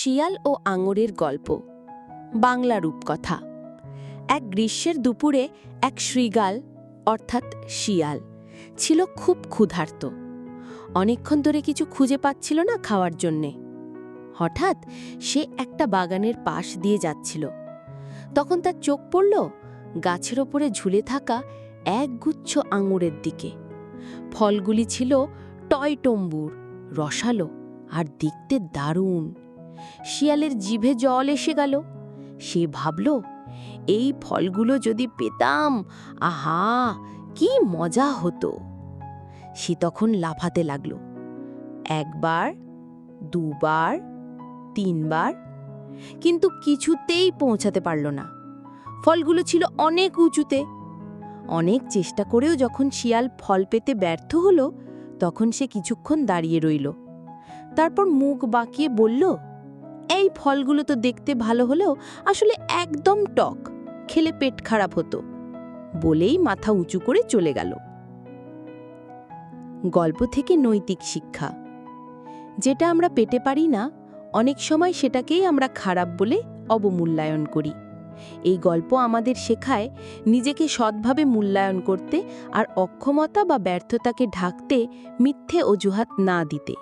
শিয়াল ও আঙুরের গল্প বাংলা রূপকথা। এক গ্রীষ্মের দুপুরে এক শৃগাল অর্থাৎ শিয়াল ছিল খুব ক্ষুধার্ত। অনেকক্ষণ ধরে কিছু খুঁজে পাচ্ছিল না খাওয়ার জন্যে। হঠাৎ সে একটা বাগানের পাশ দিয়ে যাচ্ছিল। তখন তার চোখ পড়ল গাছের ওপরে ঝুলে থাকা এক গুচ্ছ আঙুরের দিকে। ফলগুলি ছিল টয়টম্বুর, রসালো আর দেখতে দারুণ। শিয়ালের জিভে জল এসে গেল। সে ভাবল, এই ফলগুলো যদি পেতাম, আহা কি মজা হতো। সে তখন লাফাতে লাগল। একবার, দুবার, তিনবার, কিন্তু কিছুতেই পৌঁছাতে পারল না। ফলগুলো ছিল অনেক উঁচুতে। অনেক চেষ্টা করেও যখন শিয়াল ফল পেতে ব্যর্থ হল, তখন সে কিছুক্ষণ দাঁড়িয়ে রইল। তারপর মুখ বাঁকিয়ে বলল, এই ফলগুলো তো দেখতে ভালো হলেও আসলে একদম টক, খেলে পেট খারাপ হতো, বলেই মাথা উঁচু করে চলে গেল। গল্প থেকে নৈতিক শিক্ষা। যেটা আমরা পেতে পারি না, অনেক সময় সেটাকেই আমরা খারাপ বলে অবমূল্যায়ন করি। এই গল্প আমাদের শেখায় নিজেকে সৎভাবে মূল্যায়ন করতে আর অক্ষমতা বা ব্যর্থতাকে ঢাকতে মিথ্যে অজুহাত না দিতে।